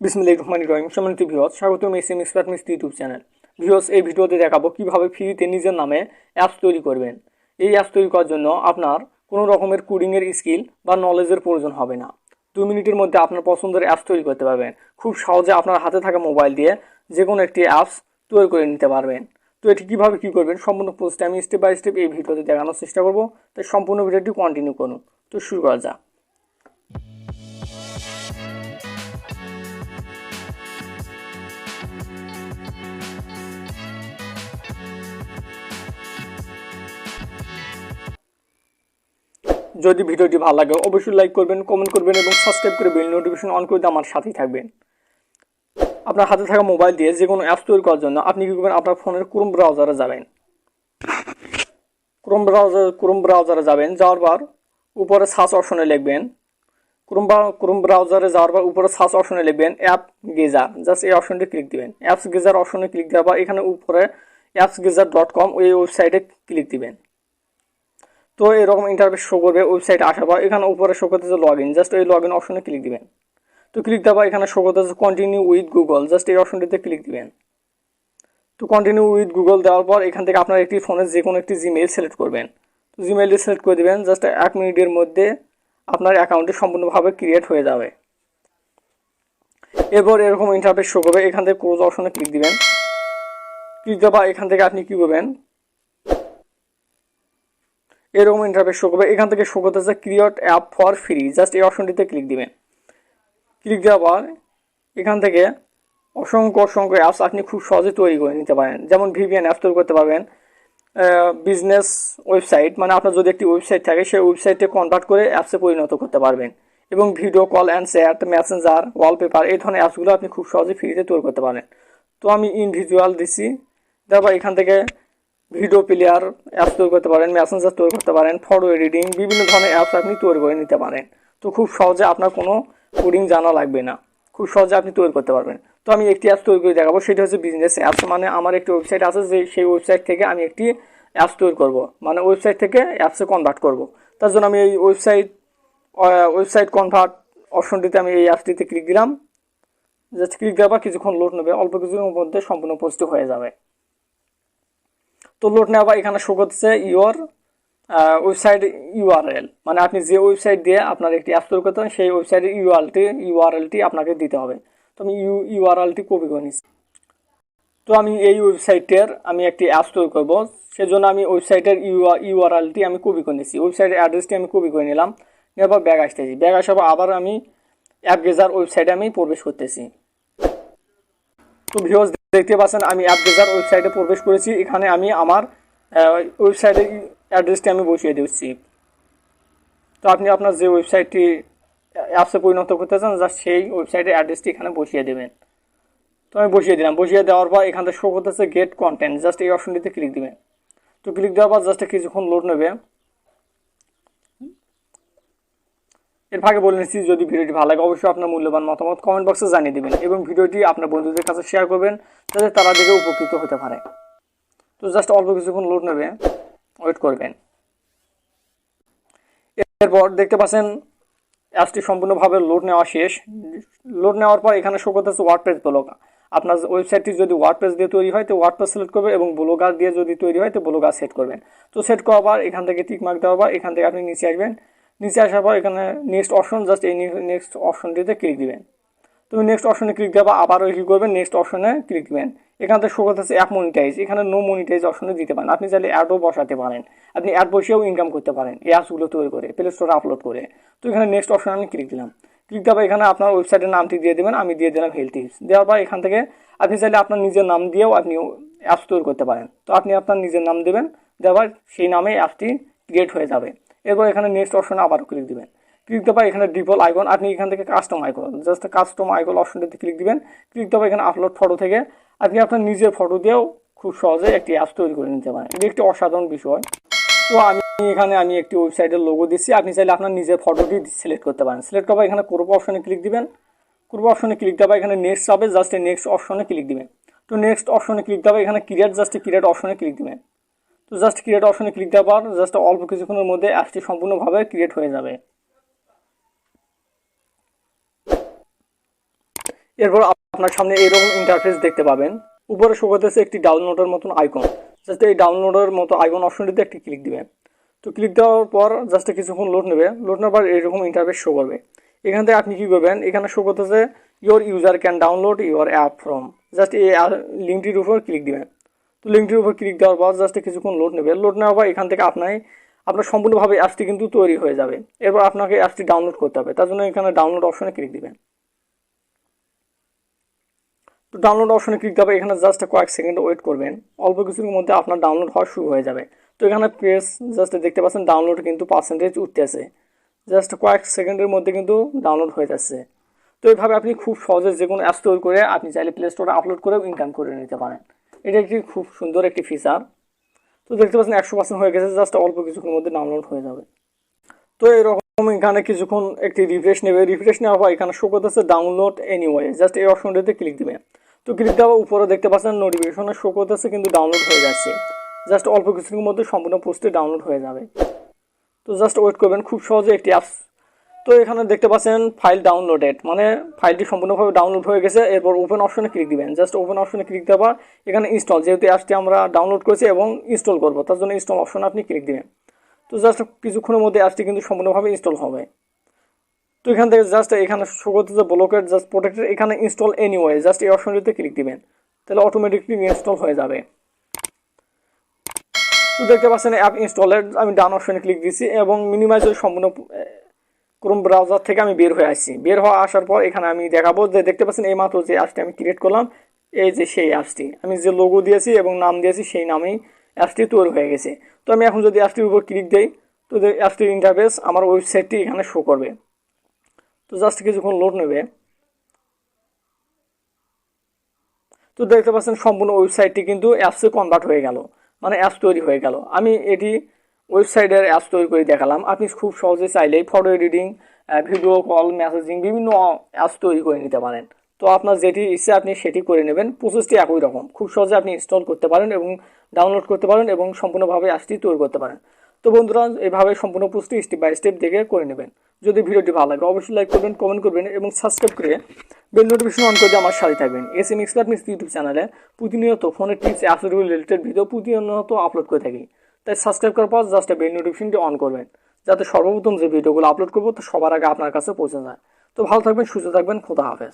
বিসমিল্লাহির রহমানির রহিম। সম্মানিত ভিউয়ার্স, স্বাগতম expert mystery YouTube channel. Viewers, এই ভিডিওতে দেখাবো কিভাবে ফ্রিতে নিজের নামে অ্যাপস তৈরি করবেন। এই অ্যাপস তৈরি করার জন্য আপনার কোনো রকমের কোডিংয়ের স্কিল বা নলেজের প্রয়োজন হবে না। 2 মিনিটের মধ্যে আপনার পছন্দের অ্যাপস তৈরি করতে পারবেন। খুব সহজে আপনার হাতে থাকা মোবাইল দিয়ে যে কোনো একটি অ্যাপস তৈরি করে নিতে পারবেন। তো এটি কীভাবে কী করবেন সম্পূর্ণ প্রসেসটা আমি স্টেপ বাই স্টেপ এই ভিডিওতে দেখানোর চেষ্টা করব। তাই সম্পূর্ণ ভিডিওটি কন্টিনিউ করুন। তো শুরু করা যাক। যদি ভিডিওটি ভালো লাগে অবশ্যই লাইক করবেন, কমেন্ট করবেন এবং সাবস্ক্রাইব করে বেল নোটিফিকেশন অন করে দিয়ে আমার সাথেই থাকবেন। আপনার হাতে থাকা মোবাইল দিয়ে যে কোনো অ্যাপস তৈরি করার জন্য আপনি কী করবেন, আপনার ফোনের ক্রোম ব্রাউজারে যাবেন। ক্রোম ব্রাউজারে যাবেন, যাওয়ার পর উপরে সার্চ অপশনে লিখবেন। ক্রোম ব্রাউজারে যাওয়ার পর উপরে সার্চ অপশনে লিখবেন অ্যাপগেজার। জাস্ট এই অপশনটি ক্লিক দিবেন। অ্যাপসগেজার অপশনে ক্লিক দেওয়ার পর এখানে উপরে Appsgeyser.com ওই ওয়েবসাইটে ক্লিক দিবেন। তো এরকম ইন্টারফেস শো করবে। ওয়েবসাইটে আসার পর এখানে উপরে শো করতেছে লগ ইন, জাস্ট এই লগ ইন অপশনে ক্লিক দিবেন। তো ক্লিক দেওয়ার পর এখানে শো করতেছে কন্টিনিউ উইথ গুগল, জাস্ট এই অপশনটিতে ক্লিক দিবেন। তো কন্টিনিউ উইথ গুগল দেওয়ার পর এখান থেকে আপনার একটি ফোনের যে কোনো একটি জিমেইল সিলেক্ট করবেন। তো জিমেইলটি সিলেক্ট করে দেবেন। জাস্ট 1 মিনিটের মধ্যে আপনার অ্যাকাউন্টটি সম্পূর্ণভাবে ক্রিয়েট হয়ে যাবে। এরপর এরকম ইন্টারফেস শো করবে। এখান থেকে ক্লোজ অপশনে ক্লিক দিবেন। ক্লিক দেওয়ার পর এখান থেকে আপনি কী করবেন, এরকম ইন্টারফেস শো করবে। এখান থেকে শো করতেছে create app for free, just এই অপশনটিতে ক্লিক দিবেন। ক্লিক দেওয়ার পর এখান থেকে অসংখ্য অ্যাপস আপনি খুব সহজে তৈরি করে নিতে পারেন। যেমন ভিপিএন অ্যাপস তৈরি করতে পারবেন, বিজনেস ওয়েবসাইট, মানে আপনার যদি একটি ওয়েবসাইট থাকে সেই ওয়েবসাইটে কনভার্ট করে অ্যাপসে পরিণত করতে পারবেন। এবং video call and chat, Messenger, wallpaper এই ধরনের অ্যাপসগুলো আপনি খুব সহজে ফ্রিতে তৈরি করতে পারেন। তো আমি ইনভিজুয়াল দিচ্ছি। তারপর এখান থেকে ভিডিও প্লেয়ার অ্যাপস তৈরি করতে পারেন, মেসেঞ্জার তৈরি করতে পারেন, ফটো এডিটিং, বিভিন্ন ধরনের অ্যাপস আপনি তৈরি করে নিতে পারেন। তো খুব সহজে আপনার কোনো কোডিং জানা লাগবে না, খুব সহজে আপনি তৈরি করতে পারবেন। তো আমি একটি অ্যাপস তৈরি করে দেখাবো, সেটা হচ্ছে বিজনেস অ্যাপস। মানে আমার একটি ওয়েবসাইট আছে, যে সেই ওয়েবসাইট থেকে আমি একটি অ্যাপস তৈরি করব, মানে ওয়েবসাইট থেকে অ্যাপসে কনভার্ট করব। তার জন্য আমি এই ওয়েবসাইট কনভার্ট অপশনটিতে আমি এই অ্যাপসটিতে ক্লিক দিলাম। জাস্ট ক্লিক দেওয়ার পর কিছুক্ষণ লোড নেবে, অল্প কিছুক্ষণের মধ্যে সম্পূর্ণ পোস্টটি হয়ে যাবে। তো লোড নেওয়া এখানে শো করতেছে ইউর ওয়েবসাইট ইউআরএল, মানে আপনি যে ওয়েবসাইট দিয়ে আপনার একটি অ্যাপ তৈরি করতে সেই ওয়েবসাইটের ইউআরএলটি আপনাকে দিতে হবে। তো আমি ইউআরএলটি কপি করে নিচ্ছি। তো আমি এই ওয়েবসাইটের একটি অ্যাপস তৈরি করব, সেজন্য আমি ওয়েবসাইটের ইউআরএলটি আমি কপি করে নিচ্ছি। ওয়েবসাইটের অ্যাড্রেসটি আমি কপি করে নিলাম। নেওয়ার পর ব্যাগ আসতেছি। ব্যাগ আসার পর আবার আমি অ্যাপগেজার ওয়েবসাইটে আমি প্রবেশ করতেছি। তো ভিউয়ার্স, দেখতে পাচ্ছেন আমি অ্যাপগেজার ওয়েবসাইটে প্রবেশ করেছি। এখানে আমি আমার ওয়েবসাইটের অ্যাড্রেসটি আমি বসিয়ে দিচ্ছি। তো আপনি আপনার যে ওয়েবসাইটটি অ্যাপসে পরিণত করতে চান, জাস্ট সেই ওয়েবসাইটের অ্যাড্রেসটি এখানে বসিয়ে দেবেন। তো আমি বসিয়ে দিলাম। বসিয়ে দেওয়ার পর এখান থেকে শো করতেছে গেট কন্টেন্ট, জাস্ট এই অপশনটিতে ক্লিক দিবেন। তো ক্লিক দেওয়ার পর জাস্ট কিছুক্ষণ লোড নেবে। এর ভাগে বলে নিচ্ছি, যদি ভিডিওটি ভালো লাগে অবশ্যই আপনার মূল্যবান মতামত কমেন্ট বক্সে জানিয়ে দেবেন এবং ভিডিওটি আপনার বন্ধুদের কাছে শেয়ার করবেন, যাতে তারা দেখে উপকৃত হতে পারে। তো জাস্ট অল্প কিছুক্ষণ লোড নেবে, ওয়েট করবেন। এরপর দেখতে পাচ্ছেন অ্যাপসটি সম্পূর্ণভাবে লোড নেওয়া শেষ। লোড নেওয়ার পর এখানে শো করতেছে ওয়ার্ডপ্রেস ব্লগ। আপনার ওয়েবসাইটটি যদি ওয়ার্ডপ্রেস দিয়ে তৈরি হয় তো ওয়ার্ডপ্রেস সিলেক্ট করবে, এবং ব্লগার দিয়ে যদি তৈরি হয় তো ব্লগার সেট করবেন। তো সেট করার পর এখান থেকে টিক মার্ক দেওয়ার পর এখান থেকে আপনি নিচে আসবেন। নিচে আসার পর এখানে নেক্সট অপশন, জাস্ট এই নেক্সট অপশনটিতে ক্লিক দিবেন। তুমি নেক্সট অপশনে ক্লিক দেওয়া আবারও কী করবেন, নেক্সট অপশনে ক্লিক দিবেন। এখান থেকে শো করতেছে অ্যাপ মনিটাইজ, এখানে নো মনিটাইজ অপশনে দিতে পারেন। আপনি চাইলে অ্যাডও বসাতে পারেন, আপনি অ্যাড বসিয়েও ইনকাম করতে পারেন এই অ্যাপসগুলো তৈরি করে প্লে স্টোরে আপলোড করে। তো এখানে নেক্সট অপশনে আমি ক্লিক দিলাম। ক্লিক দেওয়ার পর এখানে আপনার ওয়েবসাইটের নামটি দিয়ে দেবেন। আমি দিয়ে দিলাম হেলথ টিপস। দেওয়ার পর এখান থেকে আপনি চাইলে আপনার নিজের নাম দিয়েও আপনি অ্যাপস তৈরি করতে পারেন। তো আপনি আপনার নিজের নাম দেবেন, দেওয়ার সেই নামে অ্যাপটি ক্রিয়েট হয়ে যাবে। এরপর এখানে নেক্সট অপশনে আবারও ক্লিক দিবেন। ক্লিক দেওয়ার পর এখানে ডিফল্ট আইকন, আপনি এখান থেকে custom icon, just custom icon অপশনটিতে ক্লিক দিবেন। ক্লিক দেওয়ার এখানে আপলোড ফটো থেকে আপনি আপনার নিজের ফটো দিয়েও খুব সহজে একটি অ্যাপস তৈরি করে নিতে পারেন। এটি একটি অসাধারণ বিষয়। তো আমি একটি ওয়েবসাইটের লোগো দিচ্ছি, আপনি চাইলে আপনার নিজের ফটোটি সিলেক্ট করতে পারেন। সিলেক্ট করার এখানে ক্রপ অপশনে ক্লিক দিবেন। ক্রপ অপশনে ক্লিক দেওয়ার এখানে নেক্সট হবে, জাস্ট নেক্সট অপশনে ক্লিক দিবেন। তো নেক্সট অপশনে ক্লিক দেওয়ার এখানে ক্রিয়েট, জাস্ট ক্রিয়েট অপশনে ক্লিক দিবেন। তো জাস্ট ক্রিয়েট অপশনে ক্লিক দেওয়ার পর জাস্ট অল্প কিছুক্ষণের মধ্যে অ্যাপসটি সম্পূর্ণভাবে ক্রিয়েট হয়ে যাবে। এরপর আপনার সামনে এইরকম ইন্টারফেস দেখতে পাবেন। উপরে শো করতেছে একটি ডাউনলোডের মতন আইকন। জাস্ট এই ডাউনলোডের মতো আইকন অপশনটিতে একটি ক্লিক দিবেন। তো ক্লিক দেওয়ার পর জাস্ট কিছুক্ষণ লোড নেবে। লোড নেওয়ার পর এরকম ইন্টারফেস শো করবে। এখান থেকে আপনি কী করবেন, এখানে শো করতেছে your user can download your app from. Just এই লিঙ্কটির উপর ক্লিক দিবেন। তো লিঙ্কটির উপর ক্লিক দেওয়ার পর জাস্ট কিছুক্ষণ লোড নেবে। লোড নেওয়ার পর এখান থেকে আপনার সম্পূর্ণভাবে অ্যাপসটি কিন্তু তৈরি হয়ে যাবে। এরপর আপনাকে অ্যাপসটি ডাউনলোড করতে হবে। তার জন্য এখানে ডাউনলোড অপশনে ক্লিক দিবেন। তো ডাউনলোড অপশনে ক্লিক দেবে। এখানে জাস্ট কয়েক সেকেন্ড ওয়েট করবেন। অল্প কিছুর মধ্যে আপনার ডাউনলোড হওয়া শুরু হয়ে যাবে। তো এখানে প্রেস জাস্ট দেখতে পাচ্ছেন ডাউনলোড কিন্তু পার্সেন্টেজ উঠতেছে। জাস্ট কয়েক সেকেন্ডের মধ্যে কিন্তু ডাউনলোড হয়ে যাচ্ছে। তো এইভাবে আপনি খুব সহজে যে কোনো অ্যাপ তৈরি করে আপনি চাইলে প্লে স্টোরে আপলোড করেও ইনকাম করে নিতে পারেন। এটা একটি খুব সুন্দর একটি ফিচার। তো দেখতে পাচ্ছেন 100% হয়ে গেছে। জাস্ট অল্প কিছুক্ষণের মধ্যে ডাউনলোড হয়ে যাবে। তো এরকম এখানে কিছুক্ষণ একটি রিফ্রেশ নেবে। রিফ্রেশ নেওয়ার পর এখানে শো করতেছে ডাউনলোড এনিওয়ে। জাস্ট এই অপশনটিতে ক্লিক দিবেন। তো ক্লিক দেওয়ার উপরে দেখতে পাচ্ছেন নোটিফিকেশনে শো করতেছে কিন্তু ডাউনলোড হয়ে যাচ্ছে। জাস্ট অল্প কিছুক্ষণের মধ্যে সম্পূর্ণ পোস্টে ডাউনলোড হয়ে যাবে। তো জাস্ট ওয়েট করবেন। খুব সহজে একটি অ্যাপস। তো এখানে দেখতে পাচ্ছেন ফাইল ডাউনলোডেড, মানে ফাইলটি সম্পূর্ণভাবে ডাউনলোড হয়ে গেছে। এরপর ওপেন অপশনে ক্লিক দিবেন। জাস্ট ওপেন অপশনে ক্লিক দেওয়ার এখানে ইনস্টল, যেহেতু অ্যাপসটি আমরা ডাউনলোড করেছি এবং ইনস্টল করবো, তার জন্য ইনস্টল অপশনে আপনি ক্লিক দিবেন। তো জাস্ট কিছুক্ষণের মধ্যে অ্যাপসটি কিন্তু সম্পূর্ণভাবে ইনস্টল হবে। তো এখান থেকে জাস্ট এখানে শো করতেছে ব্লকেড জাস্ট প্রোটেক্টেড, এখানে ইনস্টল এনিওয়ে জাস্ট এই অপশনটিতে ক্লিক দিবেন। তাহলে অটোমেটিকলি ইনস্টল হয়ে যাবে। তো দেখতে পাচ্ছেন অ্যাপ ইনস্টলের আমি ডান অপশনে ক্লিক দিচ্ছি এবং মিনিমাইজ সম্পূর্ণ ক্রোম ব্রাউজার থেকে আমি বের হয়ে আসছি। বের হওয়া আসার পর এখানে আমি দেখাবো যে দেখতে পাচ্ছেন এই মাত্র যে অ্যাপসটি আমি ক্রিয়েট করলাম, এই যে সেই অ্যাপসটি আমি যে লোগো দিয়েছি এবং নাম দিয়েছি সেই নামেই অ্যাপসটি তৈরি হয়ে গেছে। তো আমি এখন যদি অ্যাপসটির উপর ক্লিক দিই তো অ্যাপসটির ইন্টারফেস আমার ওয়েবসাইটটি এখানে শো করবে। তো জাস্ট কিছুক্ষণ লোড নেবে। তো দেখতে পাচ্ছেন সম্পূর্ণ ওয়েবসাইটটি কিন্তু অ্যাপসে কনভার্ট হয়ে গেল, মানে অ্যাপস তৈরি হয়ে গেল। আমি এটি ওয়েবসাইটের অ্যাপস তৈরি করে দেখালাম। আপনি খুব সহজে চাইলেই photo editing, video call, messaging বিভিন্ন অ্যাপস তৈরি করে নিতে পারেন। তো আপনার যেটি ইচ্ছে আপনি সেটি করে নেবেন। প্রসেসটি একই রকম। খুব সহজে আপনি ইনস্টল করতে পারেন এবং ডাউনলোড করতে পারেন এবং সম্পূর্ণভাবে অ্যাপসটি তৈরি করতে পারেন। তো বন্ধুরা, এভাবে সম্পূর্ণ প্রসেসটি স্টেপ বাই স্টেপ দেখে করে নেবেন। যদি ভিডিওটি ভালো লাগে অবশ্যই লাইক করবেন, কমেন্ট করবেন এবং সাবস্ক্রাইব করে বেল নোটিফিকেশন অন করে আমার সাথে থাকবেন। এক্সপার্ট মিস্ট্রি ইউটিউব চ্যানেলে প্রতিনিয়ত ফোনের টিপস, অ্যাপস রিলেটেড ভিডিও প্রতিনিয়ত আপলোড করে থাকি। তাই সাবস্ক্রাইব করার পর জাস্ট বেল নোটিফিকেশনটি অন করবেন, যাতে সর্বপ্রথম যে ভিডিওগুলো আপলোড করবো তা সবার আগে আপনার কাছে পৌঁছে যায়। তো ভালো থাকবেন, সুস্থ থাকবেন। খোদা হাফেজ।